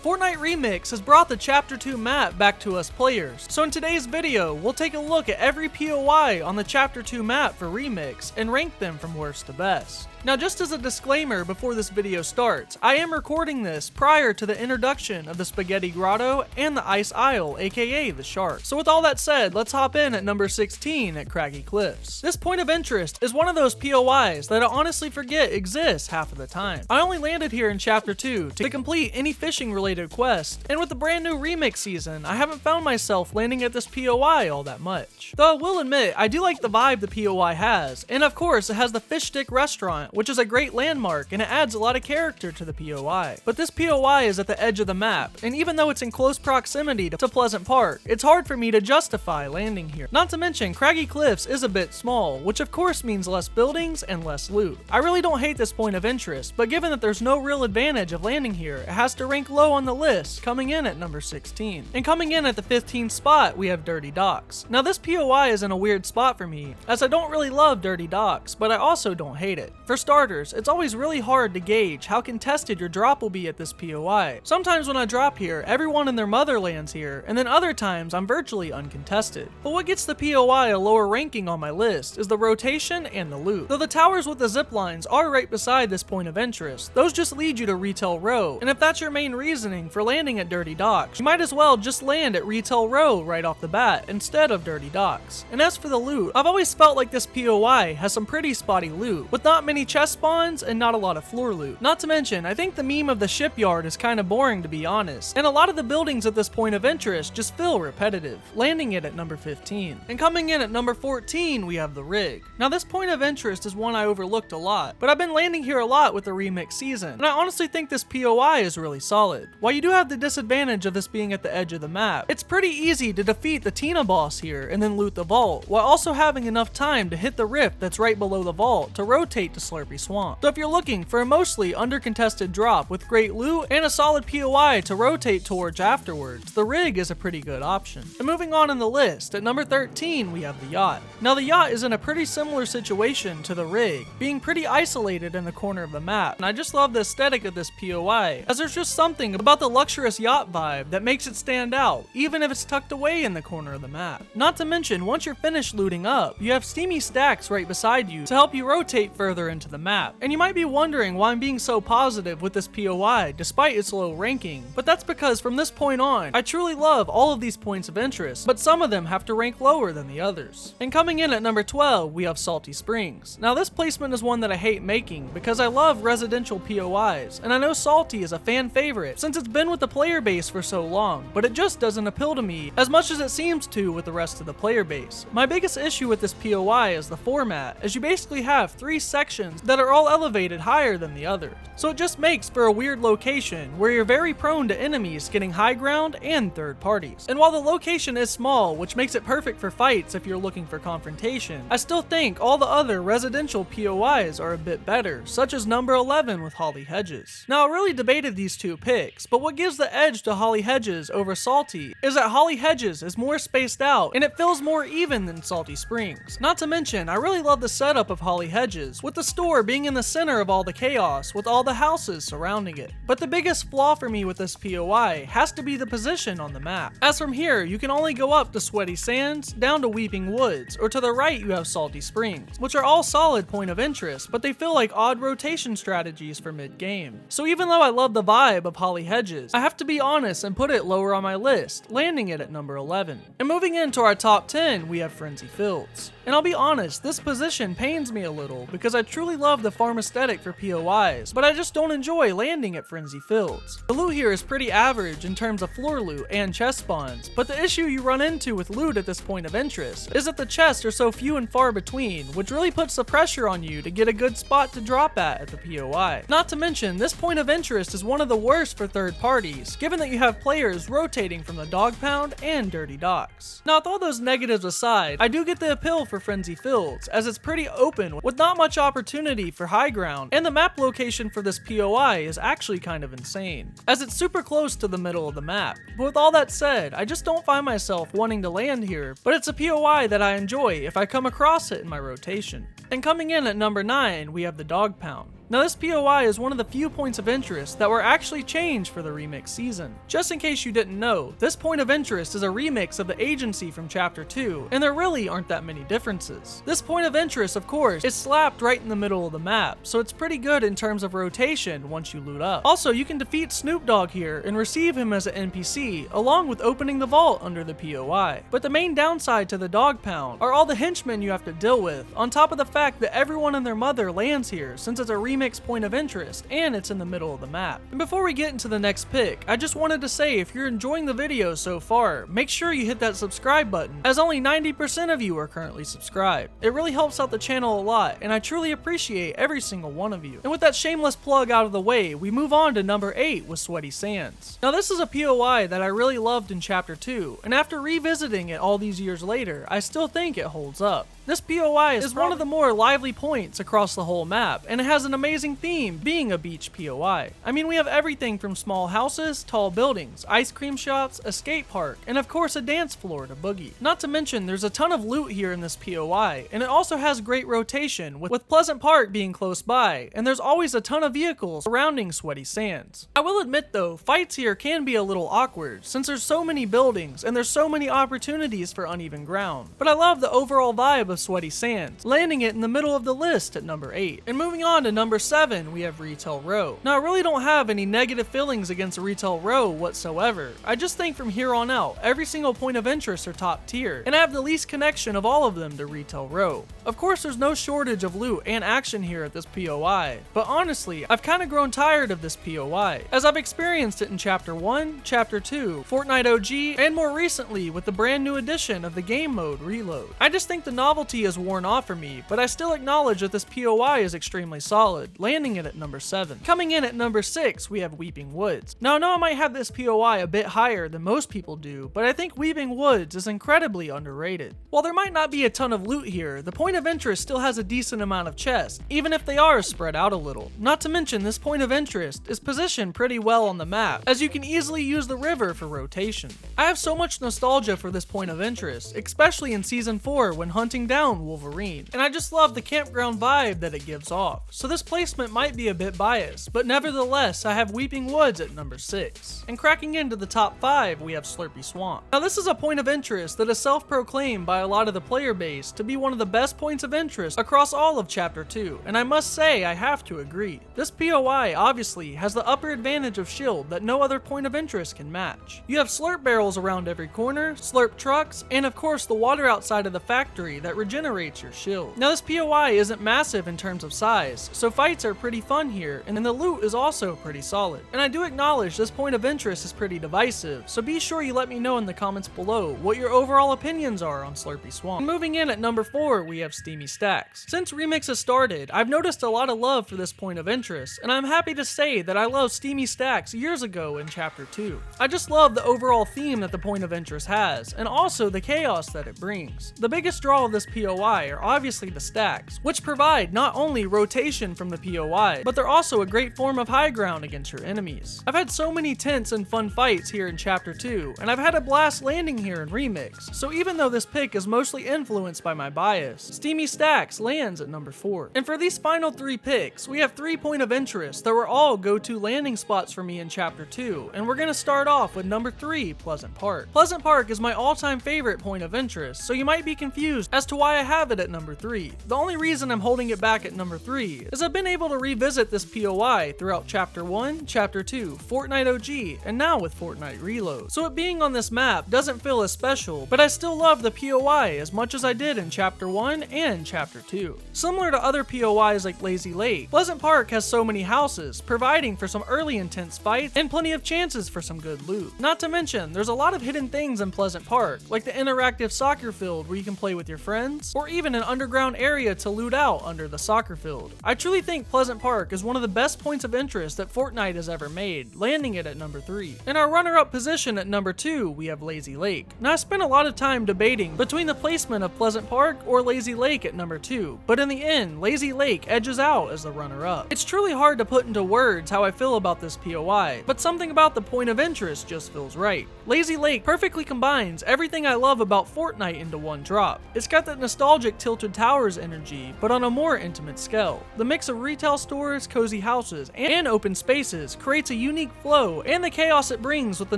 Fortnite Remix has brought the Chapter 2 map back to us players, so in today's video, we'll take a look at every POI on the Chapter 2 map for Remix and rank them from worst to best. Now just as a disclaimer before this video starts, I am recording this prior to the introduction of the Spaghetti Grotto and the Ice Isle, aka the Shark. So with all that said, let's hop in at number 16 at Craggy Cliffs. This point of interest is one of those POIs that I honestly forget exists half of the time. I only landed here in Chapter 2 to complete any fishing related quest, and with the brand new Remix season, I haven't found myself landing at this POI all that much. Though I will admit, I do like the vibe the POI has, and of course it has the Fish Stick restaurant, which is a great landmark and it adds a lot of character to the POI. But this POI is at the edge of the map, and even though it's in close proximity to Pleasant Park, it's hard for me to justify landing here. Not to mention, Craggy Cliffs is a bit small, which of course means less buildings and less loot. I really don't hate this point of interest, but given that there's no real advantage of landing here, it has to rank low on the list, coming in at number 16. And coming in at the 15th spot, we have Dirty Docks. Now this POI is in a weird spot for me, as I don't really love Dirty Docks, but I also don't hate it. For starters, it's always really hard to gauge how contested your drop will be at this POI. Sometimes when I drop here, everyone and their mother lands here, and then other times I'm virtually uncontested. But what gets the POI a lower ranking on my list is the rotation and the loot. Though the towers with the zip lines are right beside this point of interest, those just lead you to Retail Row, and if that's your main reasoning for landing at Dirty Docks, you might as well just land at Retail Row right off the bat instead of Dirty Docks. And as for the loot, I've always felt like this POI has some pretty spotty loot, with not many chest spawns and not a lot of floor loot. Not to mention, I think the meme of the shipyard is kinda boring to be honest, and a lot of the buildings at this point of interest just feel repetitive, landing it at number 15. And coming in at number 14, we have the Rig. Now this point of interest is one I overlooked a lot, but I've been landing here a lot with the Remix season, and I honestly think this POI is really solid. While you do have the disadvantage of this being at the edge of the map, it's pretty easy to defeat the Tina boss here and then loot the vault, while also having enough time to hit the rift that's right below the vault to rotate to Slurpy Swamp. So if you're looking for a mostly undercontested drop with great loot and a solid POI to rotate towards afterwards, the Rig is a pretty good option. And moving on in the list, at number 13 we have the Yacht. Now the Yacht is in a pretty similar situation to the Rig, being pretty isolated in the corner of the map, and I just love the aesthetic of this POI, as there's just something about the luxurious yacht vibe that makes it stand out, even if it's tucked away in the corner of the map. Not to mention, once you're finished looting up, you have steamy stacks right beside you to help you rotate further into the map. And you might be wondering why I'm being so positive with this POI despite its low ranking, but that's because from this point on, I truly love all of these points of interest, but some of them have to rank lower than the others. And coming in at number 12, we have Salty Springs. Now this placement is one that I hate making because I love residential POIs, and I know Salty is a fan favorite since it's been with the player base for so long, but it just doesn't appeal to me as much as it seems to with the rest of the player base. My biggest issue with this POI is the format, as you basically have 3 sections that are all elevated higher than the others. So it just makes for a weird location where you're very prone to enemies getting high ground and third parties. And while the location is small, which makes it perfect for fights if you're looking for confrontation, I still think all the other residential POIs are a bit better, such as number 11 with Holly Hedges. Now I really debated these two picks, but what gives the edge to Holly Hedges over Salty is that Holly Hedges is more spaced out and it feels more even than Salty Springs. Not to mention, I really love the setup of Holly Hedges, with the store being in the center of all the chaos with all the houses surrounding it. But the biggest flaw for me with this POI has to be the position on the map, as from here you can only go up to Sweaty Sands, down to Weeping Woods, or to the right you have Salty Springs, which are all solid point of interest, but they feel like odd rotation strategies for mid-game. So even though I love the vibe of Holly Hedges, I have to be honest and put it lower on my list, landing it at number 11. And moving into our top 10, we have Frenzy Fields. And I'll be honest, this position pains me a little because I truly love the farm aesthetic for POIs, but I just don't enjoy landing at Frenzy Fields. The loot here is pretty average in terms of floor loot and chest spawns, but the issue you run into with loot at this point of interest is that the chests are so few and far between, which really puts the pressure on you to get a good spot to drop at the POI. Not to mention, this point of interest is one of the worst for third parties, given that you have players rotating from the Dog Pound and Dirty Docks. Now with all those negatives aside, I do get the appeal for Frenzy Fields, as it's pretty open with not much opportunity for high ground, and the map location for this POI is actually kind of insane, as it's super close to the middle of the map. But with all that said, I just don't find myself wanting to land here, but it's a POI that I enjoy if I come across it in my rotation. And coming in at number 9, we have the Dog Pound. Now this POI is one of the few points of interest that were actually changed for the remix season. Just in case you didn't know, this point of interest is a remix of the agency from Chapter 2, and there really aren't that many differences. This point of interest, of course, is slapped right in the middle of the map, so it's pretty good in terms of rotation once you loot up. Also, you can defeat Snoop Dogg here and receive him as an NPC, along with opening the vault under the POI. But the main downside to the dog pound are all the henchmen you have to deal with, on top of the fact that everyone and their mother lands here since it's a remix point of interest and it's in the middle of the map. And before we get into the next pick, I just wanted to say if you're enjoying the video so far, make sure you hit that subscribe button, as only 90% of you are currently subscribed. It really helps out the channel a lot, and I truly appreciate every single one of you. And with that shameless plug out of the way, we move on to number 8 with Sweaty Sands. Now this is a POI that I really loved in Chapter 2, and after revisiting it all these years later, I still think it holds up. This POI is one of the more lively points across the whole map, and it has an amazing theme being a beach POI. I mean, we have everything from small houses, tall buildings, ice cream shops, a skate park, and of course a dance floor to boogie. Not to mention there's a ton of loot here in this POI, and it also has great rotation with Pleasant Park being close by, and there's always a ton of vehicles surrounding Sweaty Sands. I will admit though, fights here can be a little awkward since there's so many buildings and there's so many opportunities for uneven ground, but I love the overall vibe of Sweaty Sands, landing it in the middle of the list at number 8. And moving on to number 7, we have Retail Row. Now I really don't have any negative feelings against Retail Row whatsoever. I just think from here on out, every single point of interest are top tier, and I have the least connection of all of them to Retail Row. Of course there's no shortage of loot and action here at this POI, but honestly, I've kind of grown tired of this POI, as I've experienced it in Chapter 1, Chapter 2, Fortnite OG, and more recently with the brand new edition of the game mode Reload. I just think the novelty is worn off for me, but I still acknowledge that this POI is extremely solid, landing it at number 7. Coming in at number 6, we have Weeping Woods. Now I know I might have this POI a bit higher than most people do, but I think Weeping Woods is incredibly underrated. While there might not be a ton of loot here, the point of interest still has a decent amount of chests, even if they are spread out a little. Not to mention this point of interest is positioned pretty well on the map, as you can easily use the river for rotation. I have so much nostalgia for this point of interest, especially in Season 4 when hunting down Wolverine, and I just love the campground vibe that it gives off. So this placement might be a bit biased, but nevertheless I have Weeping Woods at number 6. And cracking into the top 5, we have Slurpy Swamp. Now this is a point of interest that is self-proclaimed by a lot of the player base to be one of the best points of interest across all of Chapter 2, and I must say I have to agree. This POI obviously has the upper advantage of shield that no other point of interest can match. You have slurp barrels around every corner, slurp trucks, and of course the water outside of the factory that regenerates your shield. Now this POI isn't massive in terms of size, so fights are pretty fun here, and the loot is also pretty solid. And I do acknowledge this point of interest is pretty divisive, so be sure you let me know in the comments below what your overall opinions are on Slurpy Swamp. And moving in at number 4, we have Steamy Stacks. Since Remix has started, I've noticed a lot of love for this point of interest, and I'm happy to say that I loved Steamy Stacks years ago in Chapter 2. I just love the overall theme that the point of interest has, and also the chaos that it brings. The biggest draw of this POI are obviously the stacks, which provide not only rotation from the POI, but they're also a great form of high ground against your enemies. I've had so many tense and fun fights here in Chapter 2, and I've had a blast landing here in Remix, so even though this pick is mostly influenced by my bias, Steamy Stacks lands at number 4. And for these final 3 picks, we have 3 point of interest that were all go-to landing spots for me in Chapter 2, and we're gonna start off with number 3, Pleasant Park. Pleasant Park is my all-time favorite point of interest, so you might be confused as to why I have it at number 3. The only reason I'm holding it back at number 3 is I've been able to revisit this POI throughout Chapter 1, Chapter 2, Fortnite OG, and now with Fortnite Reload. So it being on this map doesn't feel as special, but I still love the POI as much as I did in Chapter 1 and Chapter 2. Similar to other POIs like Lazy Lake, Pleasant Park has so many houses, providing for some early intense fights and plenty of chances for some good loot. Not to mention, there's a lot of hidden things in Pleasant Park, like the interactive soccer field where you can play with your friends, or even an underground area to loot out under the soccer field. I truly think Pleasant Park is one of the best points of interest that Fortnite has ever made, landing it at number 3. In our runner-up position at number 2, we have Lazy Lake. Now I spent a lot of time debating between the placement of Pleasant Park or Lazy Lazy Lake at number 2, but in the end, Lazy Lake edges out as the runner-up. It's truly hard to put into words how I feel about this POI, but something about the point of interest just feels right. Lazy Lake perfectly combines everything I love about Fortnite into one drop. It's got that nostalgic Tilted Towers energy, but on a more intimate scale. The mix of retail stores, cozy houses, and open spaces creates a unique flow, and the chaos it brings with the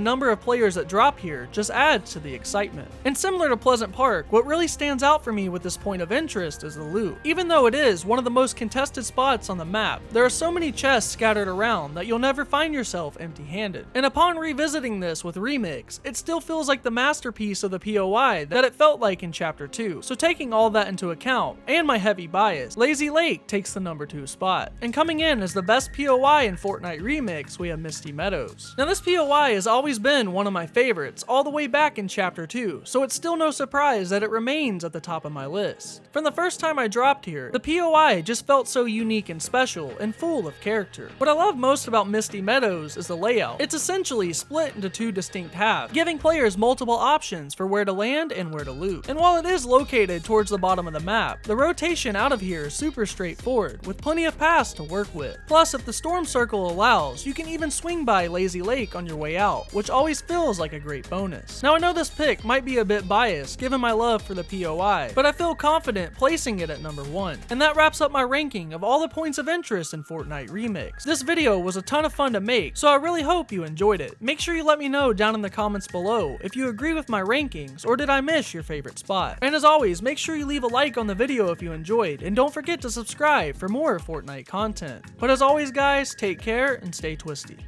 number of players that drop here just adds to the excitement. And similar to Pleasant Park, what really stands out for me with this point of interest is the loot. Even though it is one of the most contested spots on the map, there are so many chests scattered around that you'll never find yourself empty-handed. And upon revisiting this with Remix, it still feels like the masterpiece of the POI that it felt like in Chapter 2. So taking all that into account, and my heavy bias, Lazy Lake takes the number 2 spot. And coming in as the best POI in Fortnite Remix, we have Misty Meadows. Now this POI has always been one of my favorites, all the way back in Chapter 2, so it's still no surprise that it remains at the top of my list. From the first time I dropped here, the POI just felt so unique and special and full of character. What I love most about Misty Meadows is the layout. It's essentially split into 2 distinct halves, giving players multiple options for where to land and where to loot. And while it is located towards the bottom of the map, the rotation out of here is super straightforward, with plenty of paths to work with. Plus, if the storm circle allows, you can even swing by Lazy Lake on your way out, which always feels like a great bonus. Now I know this pick might be a bit biased given my love for the POI, but I feel confident placing it at number 1. And that wraps up my ranking of all the points of interest in Fortnite Remix. This video was a ton of fun to make, so I really hope you enjoyed it. Make sure you let me know down in the comments below if you agree with my rankings or did I miss your favorite spot. And as always, make sure you leave a like on the video if you enjoyed, and don't forget to subscribe for more Fortnite content. But as always guys, take care and stay twisty.